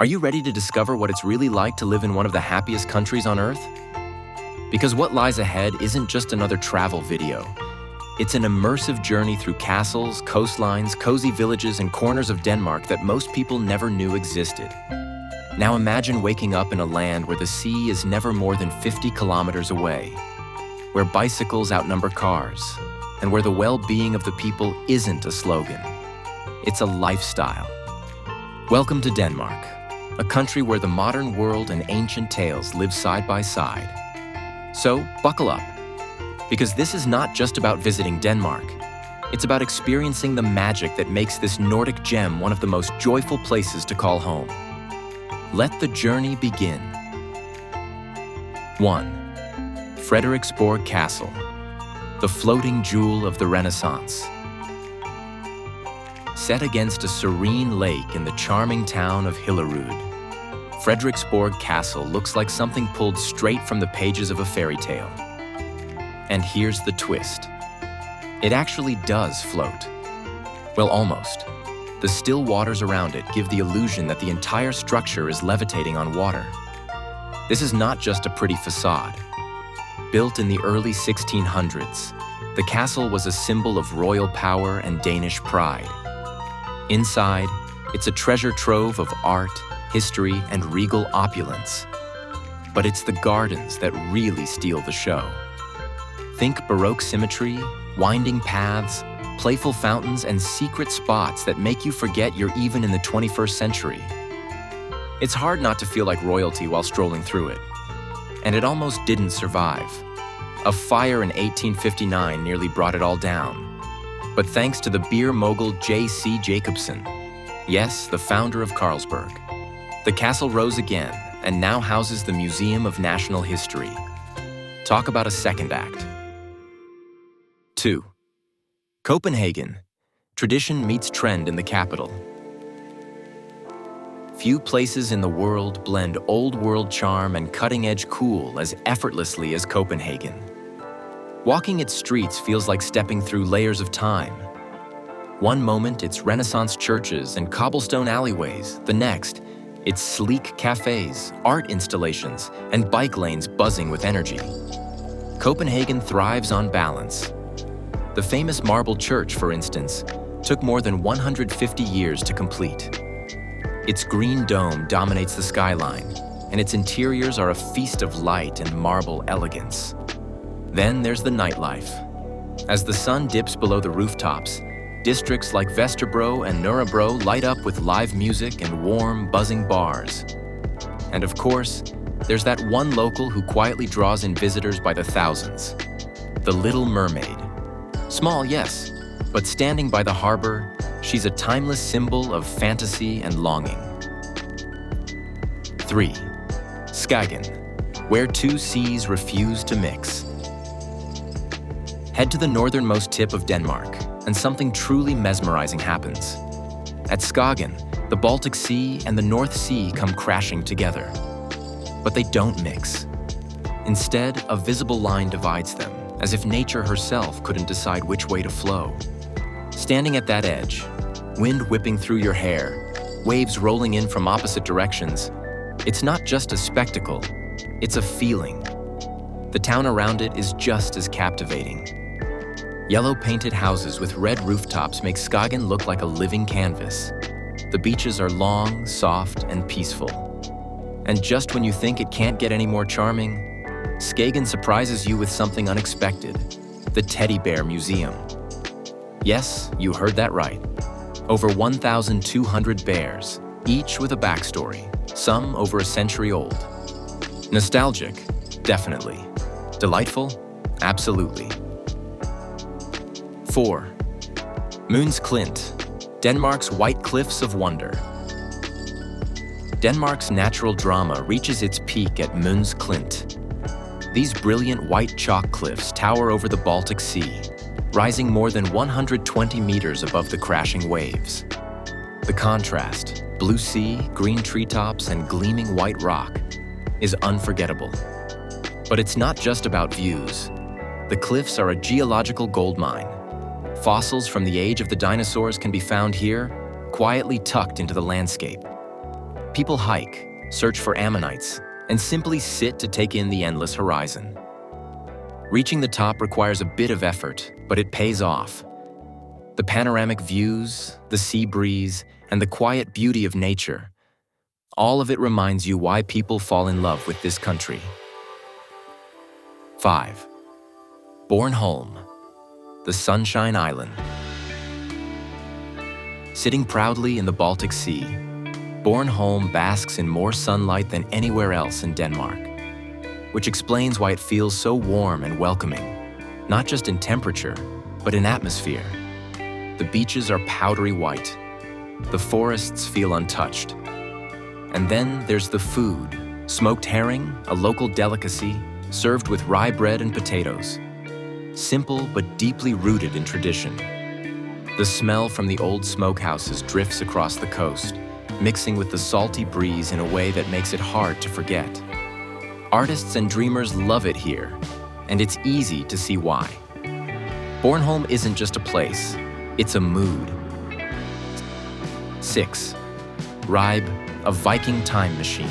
Are you ready to discover what it's really like to live in one of the happiest countries on Earth? Because what lies ahead isn't just another travel video. It's an immersive journey through castles, coastlines, cozy villages, and corners of Denmark that most people never knew existed. Now imagine waking up in a land where the sea is never more than 50 kilometers away, where bicycles outnumber cars, and where the well-being of the people isn't a slogan. It's a lifestyle. Welcome to Denmark, a country where the modern world and ancient tales live side by side. So, buckle up, because this is not just about visiting Denmark. It's about experiencing the magic that makes this Nordic gem one of the most joyful places to call home. Let the journey begin. 1. Frederiksborg Castle, the floating jewel of the Renaissance. Set against a serene lake in the charming town of Hillerød, Frederiksborg Castle looks like something pulled straight from the pages of a fairy tale. And here's the twist. It actually does float. Well, almost. The still waters around it give the illusion that the entire structure is levitating on water. This is not just a pretty facade. Built in the early 1600s, the castle was a symbol of royal power and Danish pride. Inside, it's a treasure trove of art, history, and regal opulence. But it's the gardens that really steal the show. Think Baroque symmetry, winding paths, playful fountains, and secret spots that make you forget you're even in the 21st century. It's hard not to feel like royalty while strolling through it. And it almost didn't survive. A fire in 1859 nearly brought it all down. But thanks to the beer mogul J.C. Jacobsen, yes, the founder of Carlsberg, the castle rose again and now houses the Museum of National History. Talk about a second act. 2. Copenhagen. Tradition meets trend in the capital. Few places in the world blend old-world charm and cutting-edge cool as effortlessly as Copenhagen. Walking its streets feels like stepping through layers of time. One moment, it's Renaissance churches and cobblestone alleyways. The next, it's sleek cafes, art installations, and bike lanes buzzing with energy. Copenhagen thrives on balance. The famous marble church, for instance, took more than 150 years to complete. Its green dome dominates the skyline, and its interiors are a feast of light and marble elegance. Then there's the nightlife. As the sun dips below the rooftops, districts like Vesterbro and Nørrebro light up with live music and warm, buzzing bars. And of course, there's that one local who quietly draws in visitors by the thousands. The Little Mermaid. Small, yes, but standing by the harbor, she's a timeless symbol of fantasy and longing. 3. Skagen, where two seas refuse to mix. Head to the northernmost tip of Denmark, and something truly mesmerizing happens. At Skagen, the Baltic Sea and the North Sea come crashing together. But they don't mix. Instead, a visible line divides them, as if nature herself couldn't decide which way to flow. Standing at that edge, wind whipping through your hair, waves rolling in from opposite directions, it's not just a spectacle, it's a feeling. The town around it is just as captivating. Yellow-painted houses with red rooftops make Skagen look like a living canvas. The beaches are long, soft, and peaceful. And just when you think it can't get any more charming, Skagen surprises you with something unexpected: the Teddy Bear Museum. Yes, you heard that right. Over 1,200 bears, each with a backstory, some over a century old. Nostalgic? Definitely. Delightful? Absolutely. 4. Møns Klint, Denmark's White Cliffs of Wonder. Denmark's natural drama reaches its peak at Møns Klint. These brilliant white chalk cliffs tower over the Baltic Sea, rising more than 120 meters above the crashing waves. The contrast, blue sea, green treetops, and gleaming white rock, is unforgettable. But it's not just about views. The cliffs are a geological goldmine. Fossils from the age of the dinosaurs can be found here, quietly tucked into the landscape. People hike, search for ammonites, and simply sit to take in the endless horizon. Reaching the top requires a bit of effort, but it pays off. The panoramic views, the sea breeze, and the quiet beauty of nature, all of it reminds you why people fall in love with this country. 5. Bornholm, the Sunshine Island. Sitting proudly in the Baltic Sea, Bornholm basks in more sunlight than anywhere else in Denmark, which explains why it feels so warm and welcoming, not just in temperature, but in atmosphere. The beaches are powdery white. The forests feel untouched. And then there's the food. Smoked herring, a local delicacy, served with rye bread and potatoes. Simple but deeply rooted in tradition. The smell from the old smokehouses drifts across the coast, mixing with the salty breeze in a way that makes it hard to forget. Artists and dreamers love it here, and it's easy to see why. Bornholm isn't just a place, it's a mood. 6. Ribe, a Viking time machine.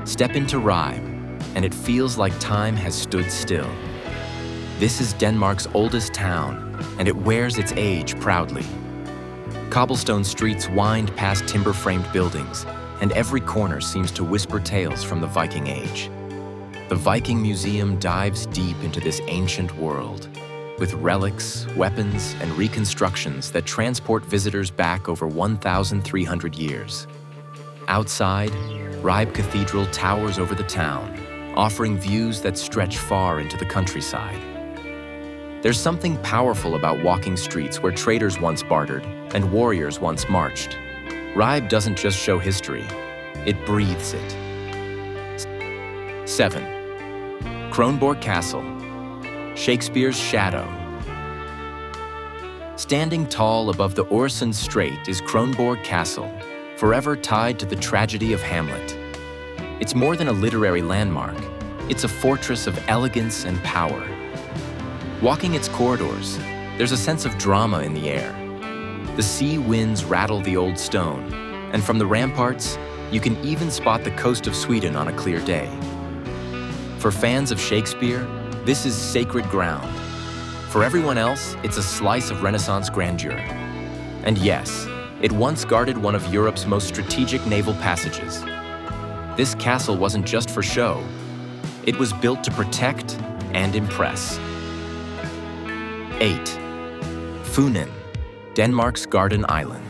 Step into Ribe, and it feels like time has stood still. This is Denmark's oldest town, and it wears its age proudly. Cobblestone streets wind past timber-framed buildings, and every corner seems to whisper tales from the Viking Age. The Viking Museum dives deep into this ancient world, with relics, weapons, and reconstructions that transport visitors back over 1,300 years. Outside, Ribe Cathedral towers over the town, offering views that stretch far into the countryside. There's something powerful about walking streets where traders once bartered and warriors once marched. Ribe doesn't just show history, it breathes it. 7. Kronborg Castle, Shakespeare's shadow. Standing tall above the Øresund Strait is Kronborg Castle, forever tied to the tragedy of Hamlet. It's more than a literary landmark, it's a fortress of elegance and power. Walking its corridors, there's a sense of drama in the air. The sea winds rattle the old stone, and from the ramparts, you can even spot the coast of Sweden on a clear day. For fans of Shakespeare, this is sacred ground. For everyone else, it's a slice of Renaissance grandeur. And yes, it once guarded one of Europe's most strategic naval passages. This castle wasn't just for show. It was built to protect and impress. 8. Funen, Denmark's Garden Island.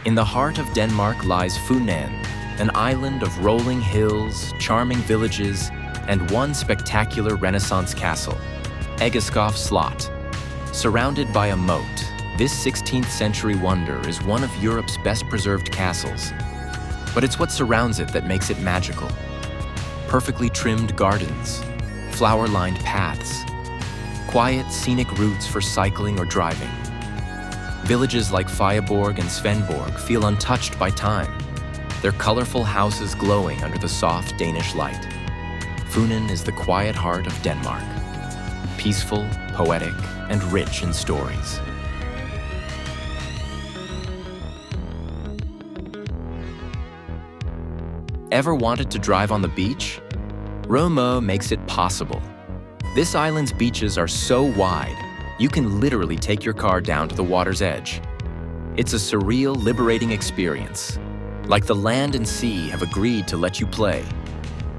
In the heart of Denmark lies Funen, an island of rolling hills, charming villages, and one spectacular Renaissance castle, Egeskov Slot. Surrounded by a moat, this 16th century wonder is one of Europe's best preserved castles. But it's what surrounds it that makes it magical. Perfectly trimmed gardens, flower-lined paths, quiet, scenic routes for cycling or driving. Villages like Fjeborg and Svendborg feel untouched by time, their colorful houses glowing under the soft Danish light. Funen is the quiet heart of Denmark, peaceful, poetic, and rich in stories. Ever wanted to drive on the beach? Rømø makes it possible. This island's beaches are so wide, you can literally take your car down to the water's edge. It's a surreal, liberating experience. Like the land and sea have agreed to let you play.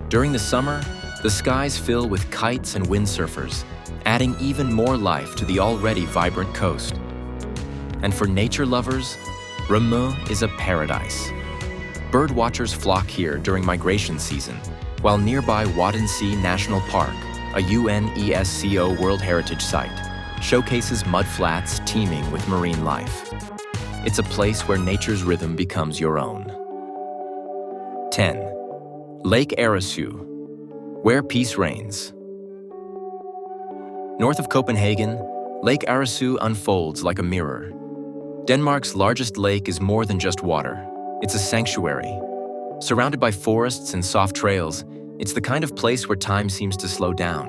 During the summer, the skies fill with kites and windsurfers, adding even more life to the already vibrant coast. And for nature lovers, Rømø is a paradise. Birdwatchers flock here during migration season, while nearby Waddensee National Park, a UNESCO World Heritage Site, showcases mudflats teeming with marine life. It's a place where nature's rhythm becomes your own. 10. Lake Aresø, where peace reigns. North of Copenhagen, Lake Aresø unfolds like a mirror. Denmark's largest lake is more than just water. It's a sanctuary. Surrounded by forests and soft trails, it's the kind of place where time seems to slow down.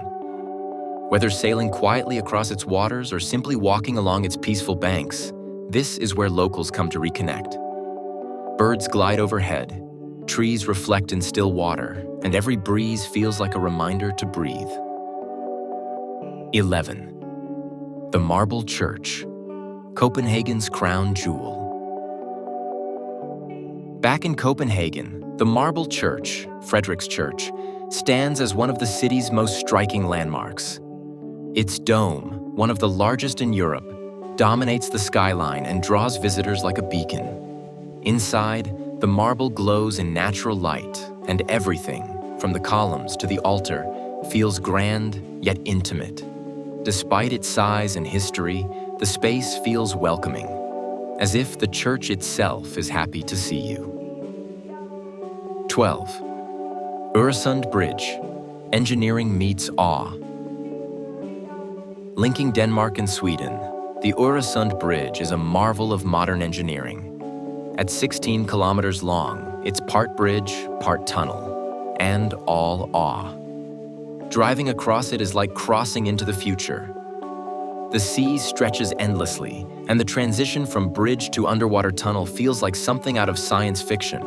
Whether sailing quietly across its waters or simply walking along its peaceful banks, This is where locals come to reconnect. Birds glide overhead, trees reflect in still water, and every breeze feels like a reminder to breathe. 11. The Marble Church, Copenhagen's crown jewel. Back in Copenhagen, the Marble Church, Frederiks Church, stands as one of the city's most striking landmarks. Its dome, one of the largest in Europe, dominates the skyline and draws visitors like a beacon. Inside, the marble glows in natural light, and everything, from the columns to the altar, feels grand yet intimate. Despite its size and history, the space feels welcoming, as if the church itself is happy to see you. 12. Øresund Bridge, engineering meets awe. Linking Denmark and Sweden, the Øresund Bridge is a marvel of modern engineering. At 16 kilometers long, it's part bridge, part tunnel, and all awe. Driving across it is like crossing into the future. The sea stretches endlessly, and the transition from bridge to underwater tunnel feels like something out of science fiction.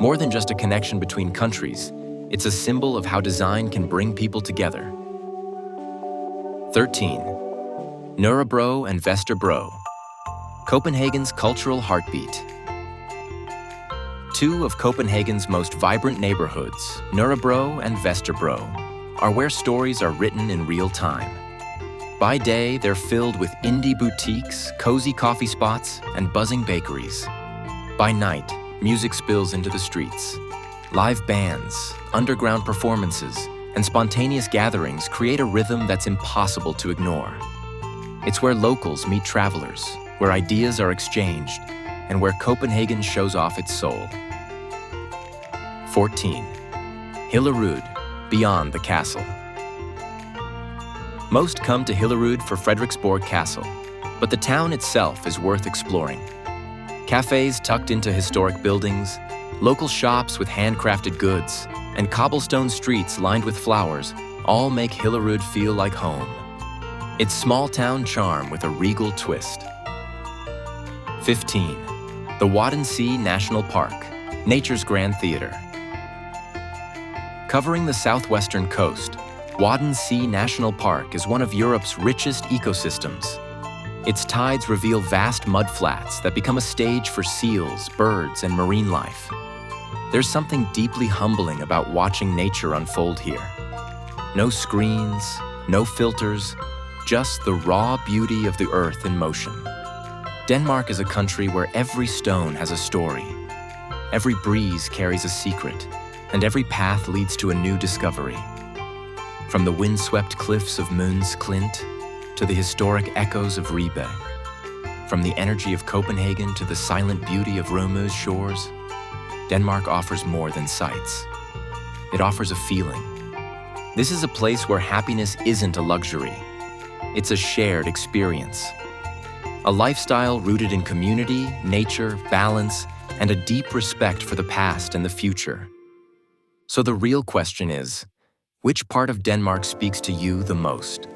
More than just a connection between countries, it's a symbol of how design can bring people together. 13. Nørrebro and Vesterbro, Copenhagen's cultural heartbeat. Two of Copenhagen's most vibrant neighborhoods, Nørrebro and Vesterbro, are where stories are written in real time. By day, they're filled with indie boutiques, cozy coffee spots, and buzzing bakeries. By night, music spills into the streets. Live bands, underground performances, and spontaneous gatherings create a rhythm that's impossible to ignore. It's where locals meet travelers, where ideas are exchanged, and where Copenhagen shows off its soul. 14. Hillerød, beyond the castle. Most come to Hillerød for Frederiksborg Castle, but the town itself is worth exploring. Cafés tucked into historic buildings, local shops with handcrafted goods, and cobblestone streets lined with flowers all make Hillerød feel like home. It's small-town charm with a regal twist. 15. The Wadden National Park, nature's grand theater. Covering the southwestern coast, Wadden National Park is one of Europe's richest ecosystems. Its tides reveal vast mudflats that become a stage for seals, birds, and marine life. There's something deeply humbling about watching nature unfold here. No screens, no filters, just the raw beauty of the earth in motion. Denmark is a country where every stone has a story. Every breeze carries a secret, and every path leads to a new discovery. From the windswept cliffs of Møns Klint to the historic echoes of Ribe, from the energy of Copenhagen to the silent beauty of Rømø's shores, Denmark offers more than sights. It offers a feeling. This is a place where happiness isn't a luxury. It's a shared experience. A lifestyle rooted in community, nature, balance, and a deep respect for the past and the future. So the real question is, which part of Denmark speaks to you the most?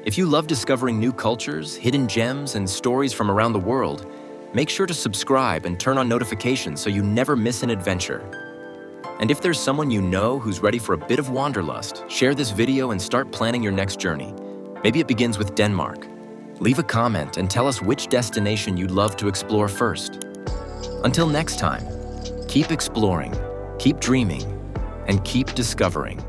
If you love discovering new cultures, hidden gems, and stories from around the world, make sure to subscribe and turn on notifications so you never miss an adventure. And if there's someone you know who's ready for a bit of wanderlust, share this video and start planning your next journey. Maybe it begins with Denmark. Leave a comment and tell us which destination you'd love to explore first. Until next time, keep exploring, keep dreaming, and keep discovering.